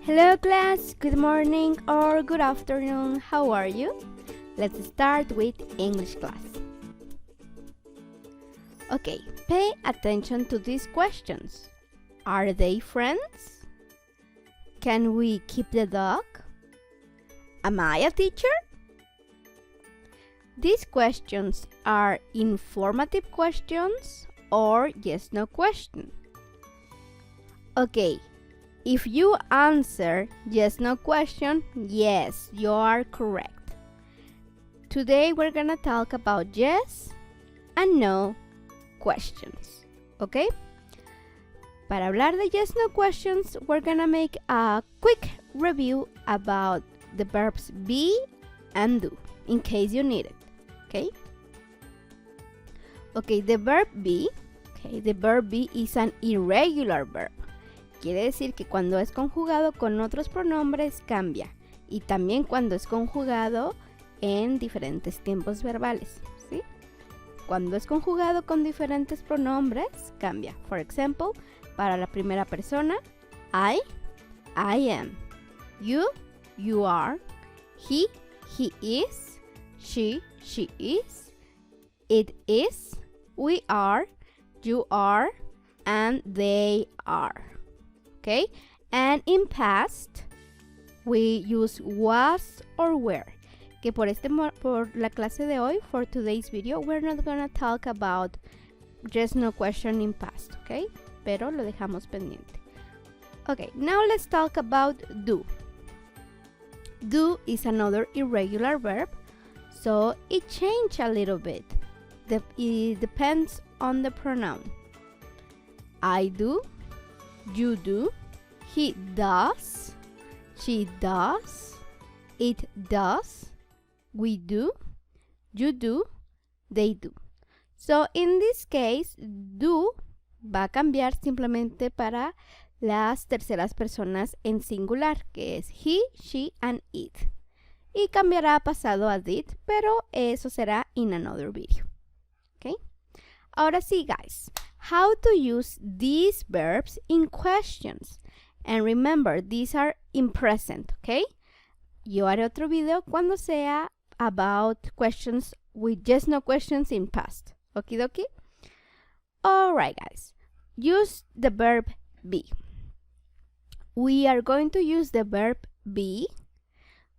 Hello class, good morning or good afternoon, how are you? Let's start with English class. Okay, pay attention to these questions. Are they friends? Can we keep the dog? Am I a teacher? These questions are informative questions or yes/no question. Okay, if you answer yes/no question, yes, you are correct. Today we're gonna talk about yes and no questions, okay? Para hablar de yes/no questions, we're gonna make a quick review about the verbs be and do, in case you need it, okay? Okay, the verb be is an irregular verb. Quiere decir que cuando es conjugado con otros pronombres cambia, y también cuando es conjugado en diferentes tiempos verbales, ¿sí? Cuando es conjugado con diferentes pronombres cambia. For example, para la primera persona, I am, you are, he is, she is, it is, we are, you are, and they are. Okay? And in past, we use was or were. Que por la clase de hoy, for today's video, we're not gonna talk about yes/no question in past, okay? Pero lo dejamos pendiente. Okay, now let's talk about do. Do is another irregular verb, so it changes a little bit. It depends on the pronoun. I do, you do, he does, she does, it does, we do, you do, they do. So in this case, do va a cambiar simplemente para las terceras personas en singular, que es he, she, and it. Y cambiará a pasado a did, pero eso será in another video. Okay? Ahora sí, guys. How to use these verbs in questions. And remember, these are in present, okay? Yo haré otro video cuando sea about questions with yes/no questions in past. Okie dokie? Alright, guys. Use the verb be. We are going to use the verb be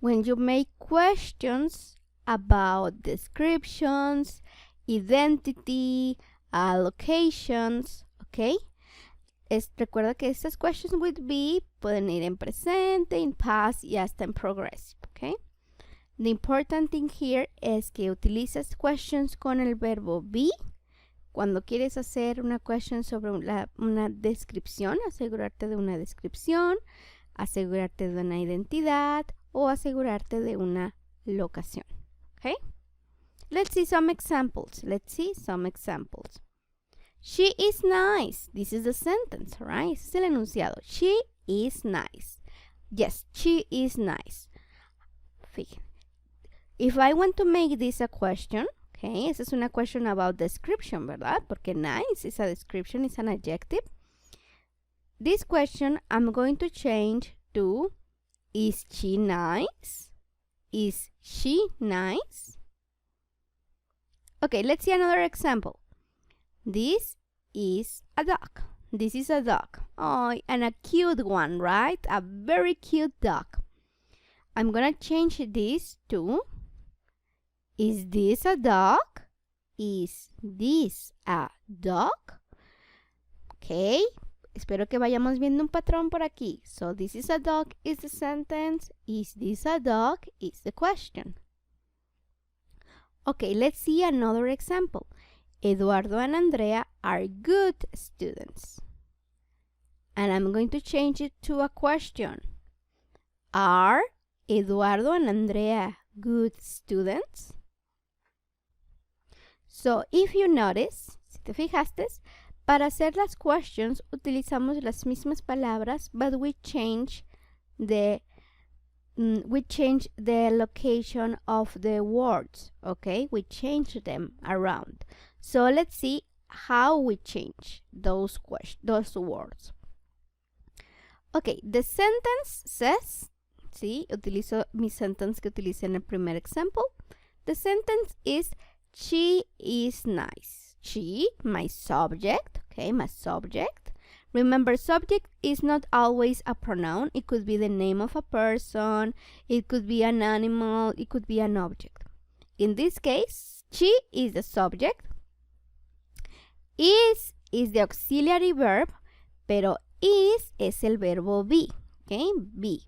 when you make questions about descriptions, identity, locations, ¿ok? Recuerda que estas questions with be pueden ir en presente, in past y hasta en progressive, ¿ok? The important thing here es que utilizas questions con el verbo be cuando quieres hacer una question sobre una descripción, asegurarte de una descripción, asegurarte de una identidad o asegurarte de una locación, ¿ok? Let's see some examples. She is nice. This is the sentence, right? Ese es el enunciado. She is nice. Yes, she is nice. Fíjense. If I want to make this a question, okay, esa es una question about description, ¿verdad? Porque nice is a description, is an adjective. This question I'm going to change to, is she nice? Is she nice? Okay, let's see another example. This is a dog. This is a dog. Oh, and a cute one, right? A very cute dog. I'm gonna change this to, is this a dog? Is this a dog? Okay, espero que vayamos viendo un patrón por aquí. So, this is a dog is the sentence. Is this a dog is the question. Okay, let's see another example. Eduardo and Andrea are good students. And I'm going to change it to a question. Are Eduardo and Andrea good students? So, if you notice, si te fijaste, para hacer las questions utilizamos las mismas palabras, but we change the location of the words, okay? We change them around. So let's see how we change those words. Okay, the sentence says, sí, utilizo mi sentence que utilicé en el primer example. The sentence is, she is nice. She, my subject, okay, my subject. Remember, subject is not always a pronoun. It could be the name of a person, it could be an animal, it could be an object. In this case, she is the subject. Is the auxiliary verb, pero is es el verbo be, okay, be.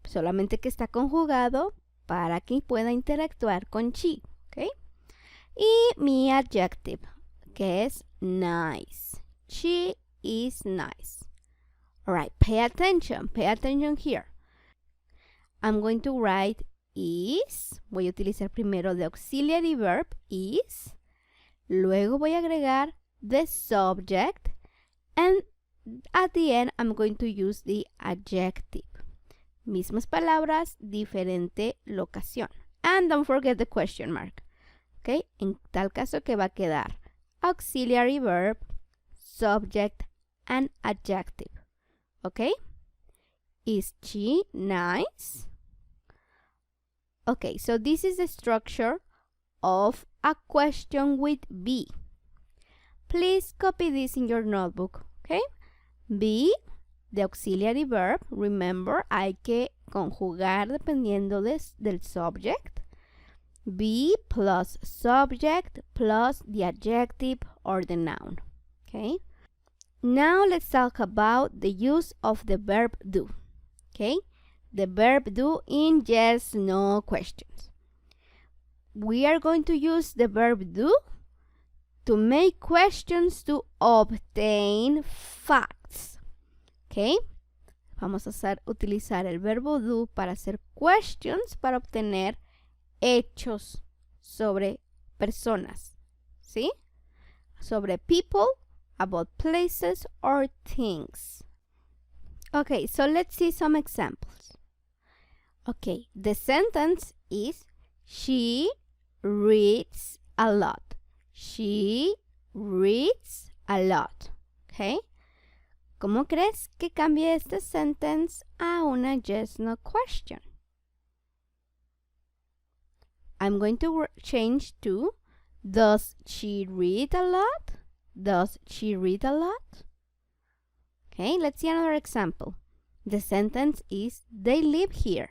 Solamente que está conjugado para que pueda interactuar con she, okay. Y mi adjective, que es nice. She is nice. All right, pay attention here. I'm going to write is. Voy a utilizar primero the auxiliary verb is. Luego voy a agregar the subject. And at the end, I'm going to use the adjective. Mismas palabras, diferente locación. And don't forget the question mark. Okay, en tal caso que va a quedar auxiliary verb, subject, and adjective. Okay? Is she nice? Okay, so this is the structure of a question with be. Please copy this in your notebook. Okay? Be, the auxiliary verb. Remember, hay que conjugar dependiendo del subject. Be plus subject plus the adjective or the noun. Okay? Now let's talk about the use of the verb do. Okay? The verb do in yes, no questions. We are going to use the verb do to make questions to obtain facts. Okay? Vamos a utilizar el verbo do para hacer questions para obtener hechos sobre personas. ¿Sí? Sobre people, about places or things. Okay, so let's see some examples. Okay, the sentence is, she reads a lot. She reads a lot. Okay? ¿Cómo crees que cambie este sentence a una yes-no question? I'm going to change to, does she read a lot? Does she read a lot? Okay, let's see another example. The sentence is, they live here.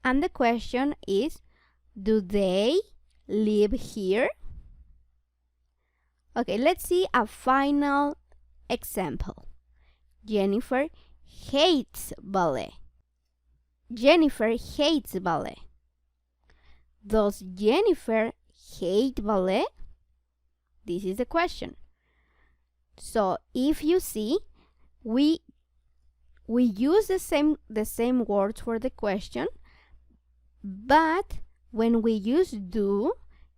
And the question is, do they live here? Okay, let's see a final example. Jennifer hates ballet. Jennifer hates ballet. Does Jennifer hate ballet? This is the question. So if you see, we use the same words for the question, but when we use do,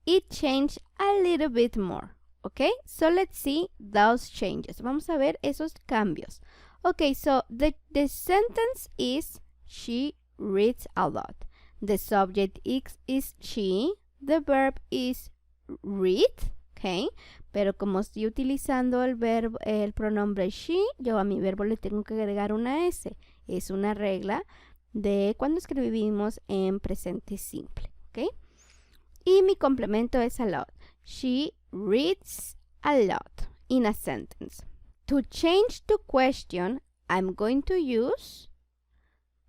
it changed a little bit more. Okay, so let's see those changes. Vamos a ver esos cambios. Okay, so the sentence is, she reads a lot. The subject is she. The verb is read. Okay, pero como estoy utilizando el pronombre she, yo a mi verbo le tengo que agregar una S. Es una regla de cuando escribimos en presente simple. Okay, y mi complemento es a lot. She reads a lot in a sentence. To change to question, I'm going to use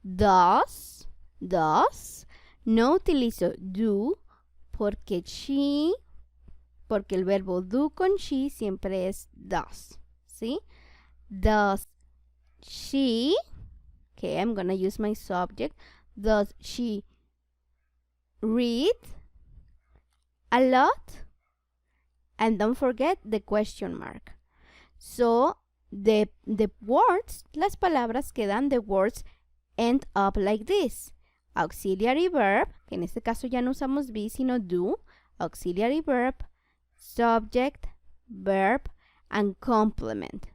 does. No utilizo do porque el verbo do con she siempre es does. ¿Sí? Does she, okay, I'm gonna use my subject. Does she read a lot? And don't forget the question mark. So, the words, las palabras quedan, the words end up like this. Auxiliary verb, que en este caso ya no usamos be, sino do. Auxiliary verb, subject, verb, and complement.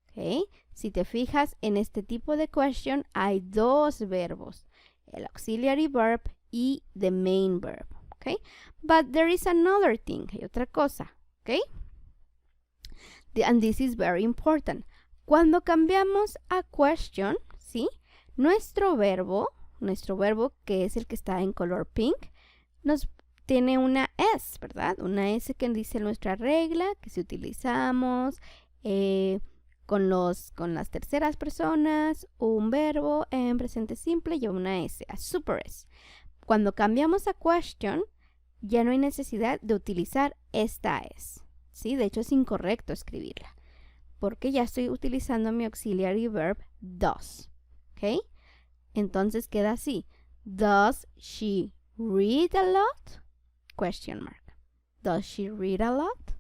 Okay? Si te fijas, en este tipo de question hay dos verbos. El auxiliary verb y the main verb. Okay? But there is another thing, hay otra cosa. Okay? And this is very important. Cuando cambiamos a question, ¿sí? Nuestro verbo que es el que está en color pink, nos tiene una S, ¿verdad? Una S que dice nuestra regla, que si utilizamos con las terceras personas, un verbo en presente simple lleva una S, a super S. Cuando cambiamos a question, ya no hay necesidad de utilizar esta S, ¿sí? De hecho, es incorrecto escribirla, porque ya estoy utilizando mi auxiliary verb does, ¿ok? Entonces queda así. Does she read a lot? Question mark. Does she read a lot?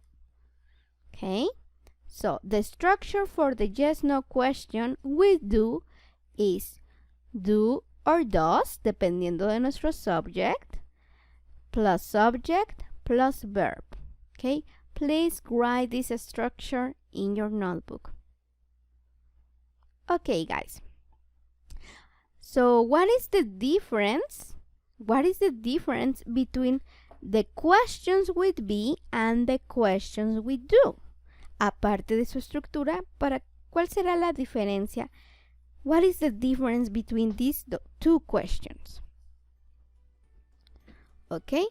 Okay. So, the structure for the yes-no question with do is do or does, dependiendo de nuestro subject, plus verb. Okay. Please write this structure in your notebook. Okay, guys. So, what is the difference? What is the difference between the questions with be and the questions with do? Aparte de su estructura, ¿cuál será la diferencia? What is the difference between these two questions? Okay?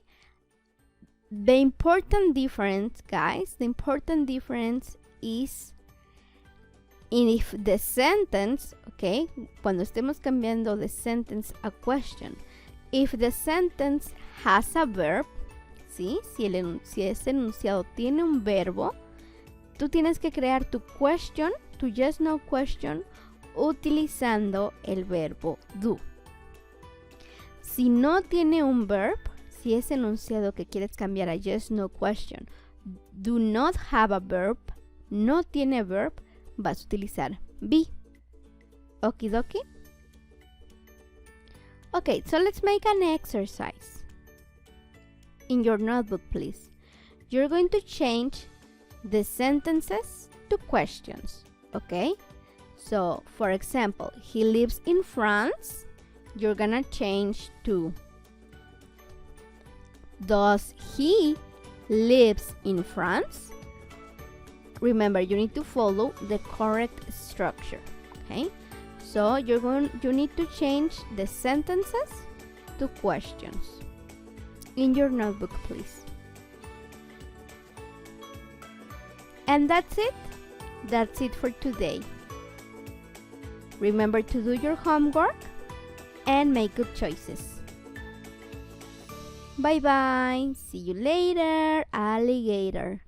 The important difference, guys, the important difference is if the sentence, okay, cuando estemos cambiando de sentence a question, if the sentence has a verb, ¿sí? Si ese enunciado tiene un verbo, tú tienes que crear tu question, tu yes no question, utilizando el verbo do. Si no tiene un verb, si ese enunciado que quieres cambiar a yes no question do not have a verb, no tiene verb, vas a utilizar be. Okidoki? Okay, so let's make an exercise. In your notebook, please. You're going to change the sentences to questions, okay? So, for example, he lives in France. You're gonna change to does he lives in France? Remember, you need to follow the correct structure, okay? So you need to change the sentences to questions. In your notebook, please. And that's it. That's it for today. Remember to do your homework and make good choices. Bye bye. See you later, alligator.